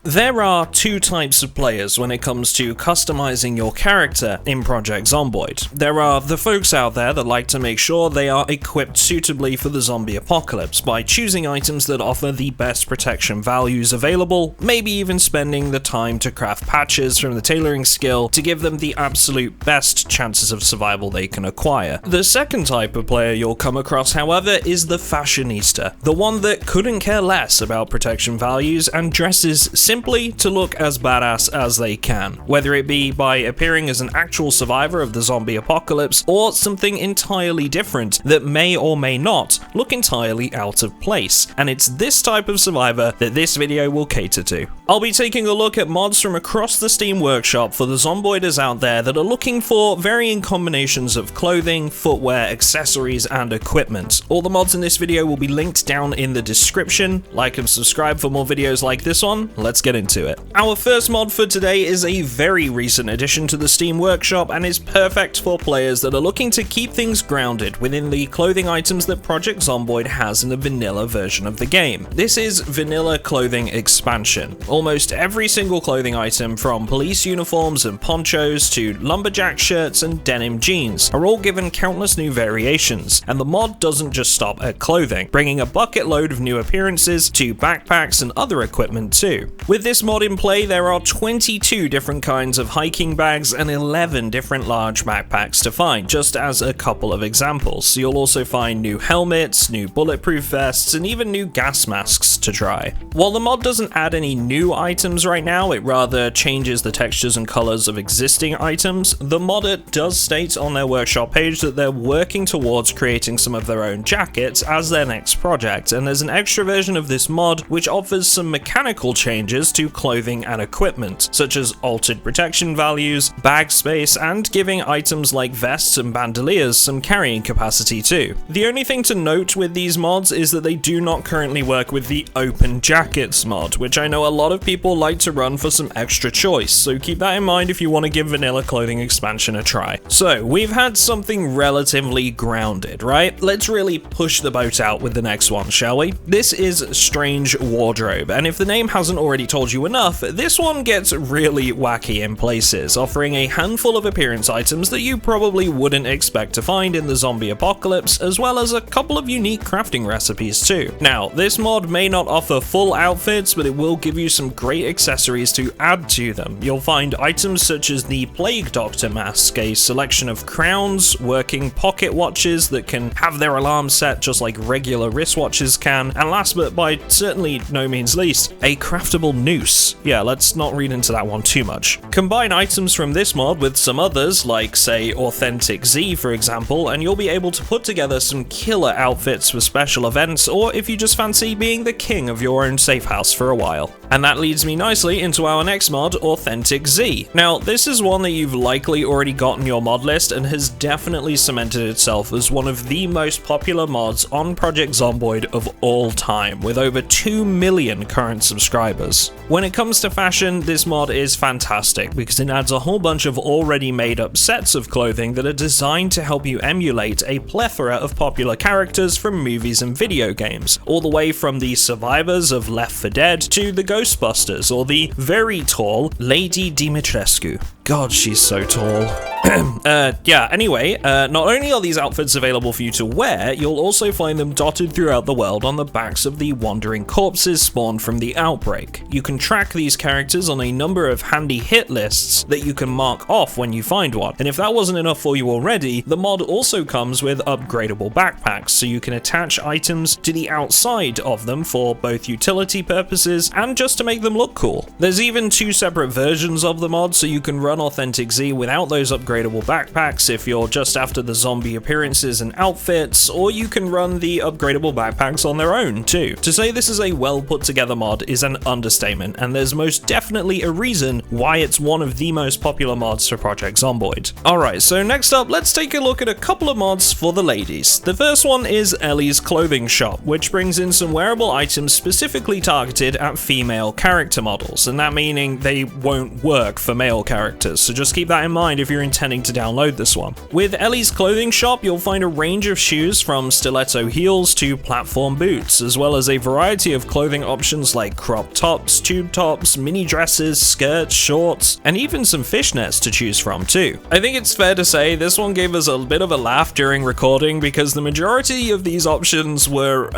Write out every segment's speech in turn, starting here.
There are two types of players when it comes to customizing your character in Project Zomboid. There are the folks out there that like to make sure they are equipped suitably for the zombie apocalypse by choosing items that offer the best protection values available, maybe even spending the time to craft patches from the tailoring skill to give them the absolute best chances of survival they can acquire. The second type of player you'll come across, however, is the fashionista, the one that couldn't care less about protection values and dresses simply to look as badass as they can, whether it be by appearing as an actual survivor of the zombie apocalypse or something entirely different that may or may not look entirely out of place. And it's this type of survivor that this video will cater to. I'll be taking a look at mods from across the Steam workshop for the zomboiders out there that are looking for varying combinations of clothing, footwear, accessories, and equipment. All the mods in this video will be linked down in the description. Like and subscribe for more videos like this one. Let's get into it. Our first mod for today is a very recent addition to the Steam workshop and is perfect for players that are looking to keep things grounded within the clothing items that Project Zomboid has in the vanilla version of the game. This is Vanilla Clothing Expansion. Almost every single clothing item, from police uniforms and ponchos to lumberjack shirts and denim jeans, are all given countless new variations, and the mod doesn't just stop at clothing, bringing a bucket load of new appearances to backpacks and other equipment too. With this mod in play, there are 22 different kinds of hiking bags and 11 different large backpacks to find, just as a couple of examples. You'll also find new helmets, new bulletproof vests, and even new gas masks to try. While the mod doesn't add any new items right now, it rather changes the textures and colors of existing items. The modder does state on their workshop page that they're working towards creating some of their own jackets as their next project, and there's an extra version of this mod which offers some mechanical changes to clothing and equipment, such as altered protection values, bag space, and giving items like vests and bandoliers some carrying capacity too. The only thing to note with these mods is that they do not currently work with the open jackets mod, which I know a lot of people like to run for some extra choice, so keep that in mind if you want to give Vanilla Clothing Expansion a try. So, we've had something relatively grounded, right? Let's really push the boat out with the next one, shall we? This is Strange Wardrobe, and if the name hasn't already told you enough, this one gets really wacky in places, offering a handful of appearance items that you probably wouldn't expect to find in the zombie apocalypse, as well as a couple of unique crafting recipes too. Now, this mod may not offer full outfits, but it will give you some great accessories to add to them. You'll find items such as the Plague Doctor mask, a selection of crowns, working pocket watches that can have their alarm set just like regular wristwatches can, and last but by certainly no means least, a craftable noose. Yeah, let's not read into that one too much. Combine items from this mod with some others, like say Authentic Z for example, and you'll be able to put together some killer outfits for special events, or if you just fancy being the king of your own safe house for a while. And that leads me nicely into our next mod, Authentic Z. Now, this is one that you've likely already got on your mod list and has definitely cemented itself as one of the most popular mods on Project Zomboid of all time, with over 2 million current subscribers. When it comes to fashion, this mod is fantastic because it adds a whole bunch of already made up sets of clothing that are designed to help you emulate a plethora of popular characters from movies and video games, all the way from the survivors of Left 4 Dead to the Ghostbusters or the very tall Lady Dimitrescu. God, she's so tall. Anyway, not only are these outfits available for you to wear, you'll also find them dotted throughout the world on the backs of the wandering corpses spawned from the outbreak. You can track these characters on a number of handy hit lists that you can mark off when you find one, and if that wasn't enough for you already, the mod also comes with upgradable backpacks, so you can attach items to the outside of them for both utility purposes and just to make them look cool. There's even 2 separate versions of the mod, so you can run Authentic Z without those upgradable backpacks if you're just after the zombie appearances and outfits, or you can run the upgradable backpacks on their own too. To say this is a well put together mod is an understatement, and there's most definitely a reason why it's one of the most popular mods for Project Zomboid. Alright, so next up, let's take a look at a couple of mods for the ladies. The first one is Ellie's Clothing Shop, which brings in some wearable items specifically targeted at female character models, and that meaning they won't work for male characters. characters, so just keep that in mind if you're intending to download this one. With Ellie's clothing shop, you'll find a range of shoes from stiletto heels to platform boots, as well as a variety of clothing options like crop tops, tube tops, mini dresses, skirts, shorts, and even some fishnets to choose from too. I think it's fair to say this one gave us a bit of a laugh during recording because the majority of these options were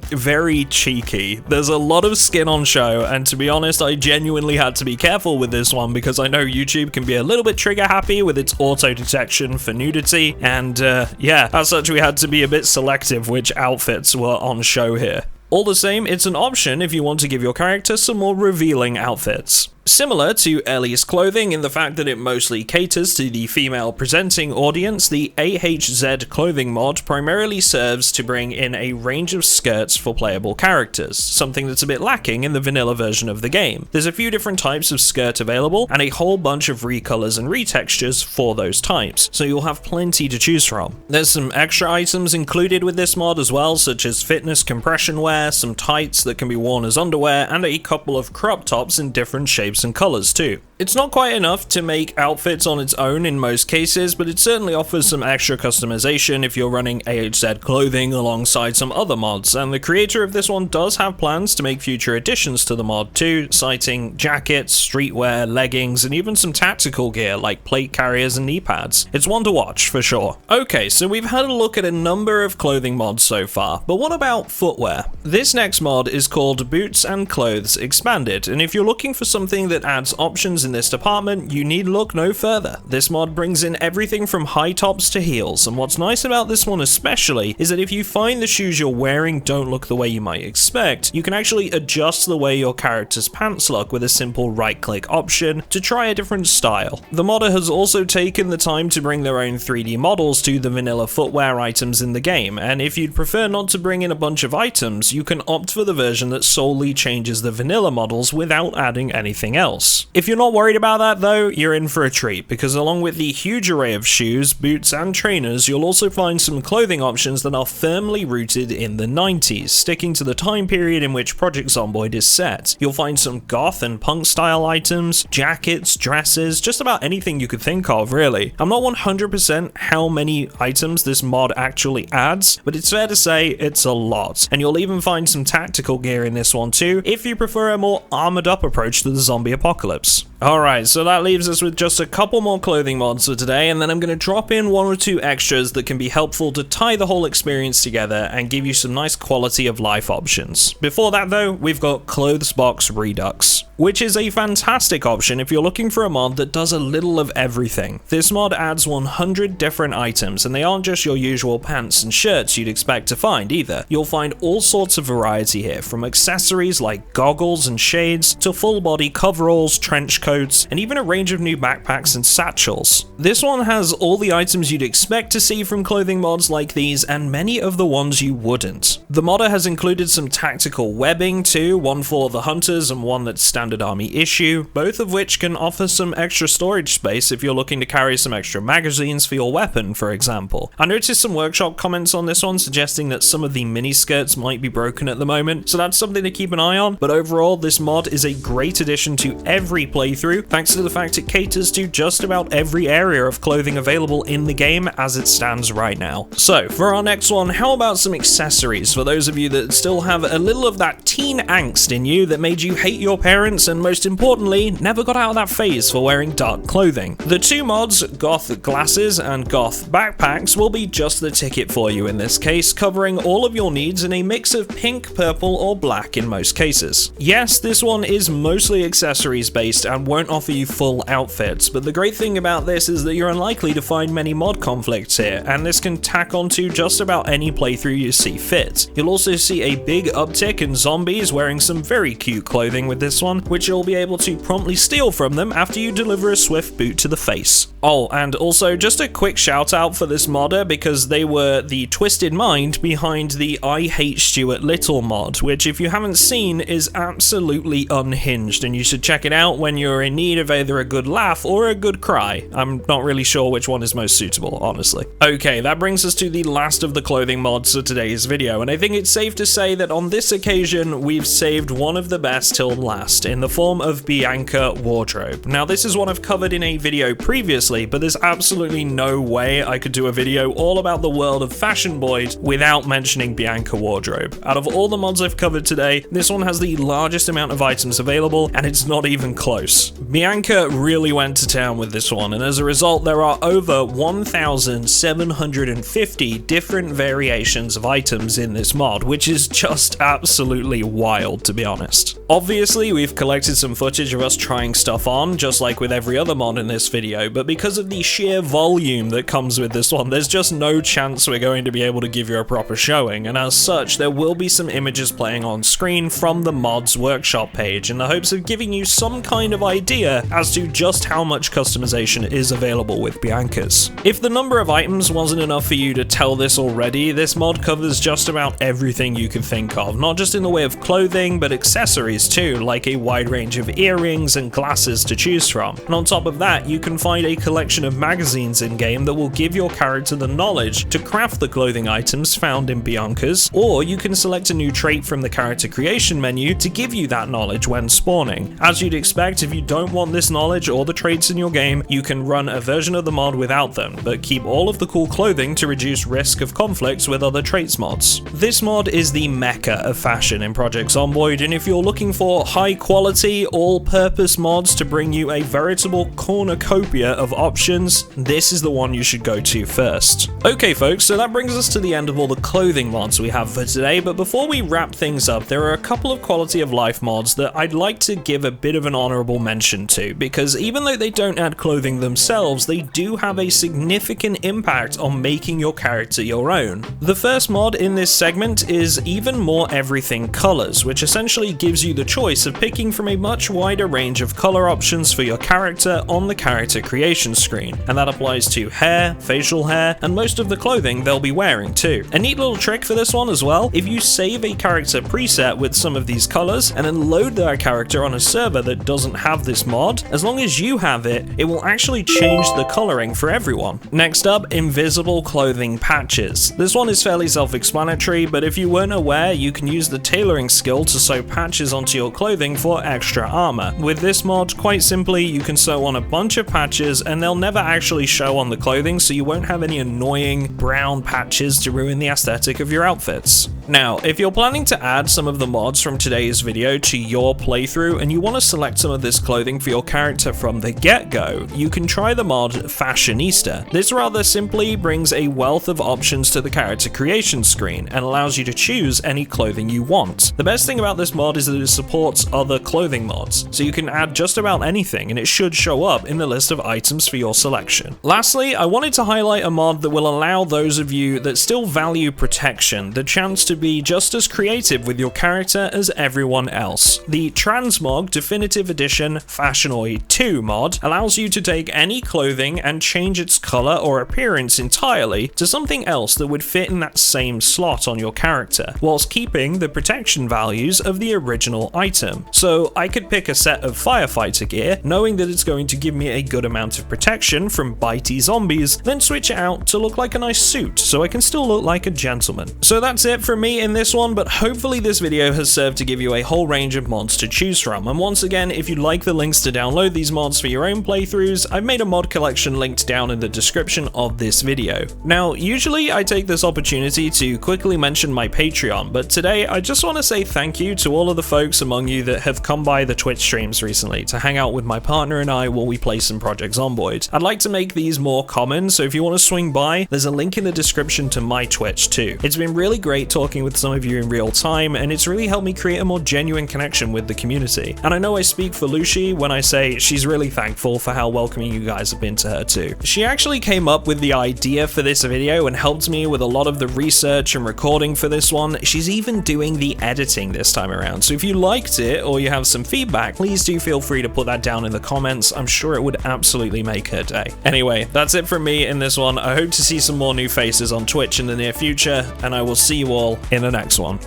very cheeky. There's a lot of skin on show, and to be honest, I genuinely had to be careful with this one because I know YouTube can be a little bit trigger happy with its auto detection for nudity, and yeah, as such we had to be a bit selective which outfits were on show here. All the same, it's an option if you want to give your character some more revealing outfits. Similar to Ellie's clothing in the fact that it mostly caters to the female presenting audience, the AHZ clothing mod primarily serves to bring in a range of skirts for playable characters, something that's a bit lacking in the vanilla version of the game. There's a few different types of skirt available, and a whole bunch of recolors and retextures for those types, so you'll have plenty to choose from. There's some extra items included with this mod as well, such as fitness compression wear, some tights that can be worn as underwear, and a couple of crop tops in different shapes and colors too. It's not quite enough to make outfits on its own in most cases, but it certainly offers some extra customization if you're running AHZ clothing alongside some other mods, and the creator of this one does have plans to make future additions to the mod too, citing jackets, streetwear, leggings, and even some tactical gear like plate carriers and knee pads. It's one to watch for sure. Okay, so we've had a look at a number of clothing mods so far, but what about footwear? This next mod is called Boots and Clothes Expanded, and if you're looking for something that adds options in this department, you need look no further. This mod brings in everything from high tops to heels, and what's nice about this one especially is that if you find the shoes you're wearing don't look the way you might expect, you can actually adjust the way your character's pants look with a simple right-click option to try a different style. The modder has also taken the time to bring their own 3D models to the vanilla footwear items in the game, and if you'd prefer not to bring in a bunch of items, you can opt for the version that solely changes the vanilla models without adding anything else. If you're not worried about that though, you're in for a treat, because along with the huge array of shoes, boots and trainers, you'll also find some clothing options that are firmly rooted in the 90s, sticking to the time period in which Project Zomboid is set. You'll find some goth and punk style items, jackets, dresses, just about anything you could think of really. I'm not 100% how many items this mod actually adds, but it's fair to say it's a lot, and you'll even find some tactical gear in this one too, if you prefer a more armored up approach to the zombie apocalypse. Alright, so that leaves us with just a couple more clothing mods for today, and then I'm going to drop in one or two extras that can be helpful to tie the whole experience together and give you some nice quality of life options. Before that though, we've got Clothes Box Redux, which is a fantastic option if you're looking for a mod that does a little of everything. This mod adds 100 different items, and they aren't just your usual pants and shirts you'd expect to find either. You'll find all sorts of variety here, from accessories like goggles and shades to full body coveralls, trench coats, and even a range of new backpacks and satchels. This one has all the items you'd expect to see from clothing mods like these, and many of the ones you wouldn't. The modder has included some tactical webbing too, one for the hunters and one that's standard army issue, both of which can offer some extra storage space if you're looking to carry some extra magazines for your weapon, for example. I noticed some workshop comments on this one suggesting that some of the mini skirts might be broken at the moment, so that's something to keep an eye on, but overall this mod is a great addition to every playthrough, thanks to the fact it caters to just about every area of clothing available in the game as it stands right now. So, for our next one, how about some accessories for those of you that still have a little of that teen angst in you that made you hate your parents and, most importantly, never got out of that phase for wearing dark clothing. The two mods, Goth Glasses and Goth Backpacks, will be just the ticket for you in this case, covering all of your needs in a mix of pink, purple, or black in most cases. Yes, this one is mostly accessories based and won't offer you full outfits, but the great thing about this is that you're unlikely to find many mod conflicts here, and this can tack onto just about any playthrough you see fit. You'll also see a big uptick in zombies wearing some very cute clothing with this one, which you'll be able to promptly steal from them after you deliver a swift boot to the face. Oh, and also just a quick shout out for this modder, because they were the twisted mind behind the I Hate Stuart Little mod, which if you haven't seen is absolutely unhinged, and you should check it out when you're in need of either a good laugh or a good cry. I'm not really sure which one is most suitable, honestly. Okay, that brings us to the last of the clothing mods for today's video, and I think it's safe to say that on this occasion we've saved one of the best till last, in in the form of Bianca wardrobe. Now this is one I've covered in a video previously, but there's absolutely no way I could do a video all about the world of Fashion Boyd without mentioning Bianca wardrobe. Out of all the mods I've covered today, this one has the largest amount of items available, and it's not even close. Bianca really went to town with this one, and as a result there are over 1,750 different variations of items in this mod, which is just absolutely wild, to be honest. Obviously we've collected some footage of us trying stuff on, just like with every other mod in this video, but because of the sheer volume that comes with this one, there's just no chance we're going to be able to give you a proper showing, and as such there will be some images playing on screen from the mod's workshop page in the hopes of giving you some kind of idea as to just how much customization is available with Bianca's. If the number of items wasn't enough for you to tell this already, this mod covers just about everything you can think of, not just in the way of clothing, but accessories too, like a wide range of earrings and glasses to choose from. And on top of that, you can find a collection of magazines in-game that will give your character the knowledge to craft the clothing items found in Bianca's, or you can select a new trait from the character creation menu to give you that knowledge when spawning. As you'd expect, if you don't want this knowledge or the traits in your game, you can run a version of the mod without them, but keep all of the cool clothing to reduce risk of conflicts with other traits mods. This mod is the mecca of fashion in Project Zomboid, and if you're looking for high quality, all-purpose mods to bring you a veritable cornucopia of options, this is the one you should go to first. Okay folks, so that brings us to the end of all the clothing mods we have for today, but before we wrap things up, there are a couple of quality of life mods that I'd like to give a bit of an honorable mention to, because even though they don't add clothing themselves, they do have a significant impact on making your character your own. The first mod in this segment is Even More Everything Colors, which essentially gives you the choice of picking from a much wider range of color options for your character on the character creation screen, and that applies to hair, facial hair, and most of the clothing they'll be wearing too. A neat little trick for this one as well, if you save a character preset with some of these colors and then load that character on a server that doesn't have this mod, as long as you have it, it will actually change the coloring for everyone. Next up, invisible clothing patches. This one is fairly self-explanatory, but if you weren't aware, you can use the tailoring skill to sew patches onto your clothing for extra armor. With this mod, quite simply, you can sew on a bunch of patches and they'll never actually show on the clothing, so you won't have any annoying brown patches to ruin the aesthetic of your outfits. Now, if you're planning to add some of the mods from today's video to your playthrough and you want to select some of this clothing for your character from the get-go, you can try the mod Fashionista. This rather simply brings a wealth of options to the character creation screen and allows you to choose any clothing you want. The best thing about this mod is that it supports other clothing mods, so you can add just about anything and it should show up in the list of items for your selection. Lastly, I wanted to highlight a mod that will allow those of you that still value protection the chance to be just as creative with your character as everyone else. The Transmog Definitive Edition Fashionoid 2 mod allows you to take any clothing and change its color or appearance entirely to something else that would fit in that same slot on your character, whilst keeping the protection values of the original item. So I could pick a set of firefighter gear, knowing that it's going to give me a good amount of protection from bitey zombies, then switch it out to look like a nice suit, so I can still look like a gentleman. So that's it from me in this one, but hopefully this video has served to give you a whole range of mods to choose from, and once again, if you'd like the links to download these mods for your own playthroughs, I've made a mod collection linked down in the description of this video. Now, usually I take this opportunity to quickly mention my Patreon, but today I just want to say thank you to all of the folks among you that have come by the Twitch streams recently to hang out with my partner and I while we play some Project Zomboid. I'd like to make these more common, so if you want to swing by, there's a link in the description to my Twitch too. It's been really great talking with some of you in real time, and it's really helped me create a more genuine connection with the community. And I know I speak for Lucy when I say she's really thankful for how welcoming you guys have been to her too. She actually came up with the idea for this video and helped me with a lot of the research and recording for this one. She's even doing the editing this time around, so if you liked it or you have some feedback, please do feel free to put that down in the comments. I'm sure it would absolutely make her day. Anyway, that's it from me in this one. I hope to see some more new faces on Twitch in the near future, and I will see you all in the next one.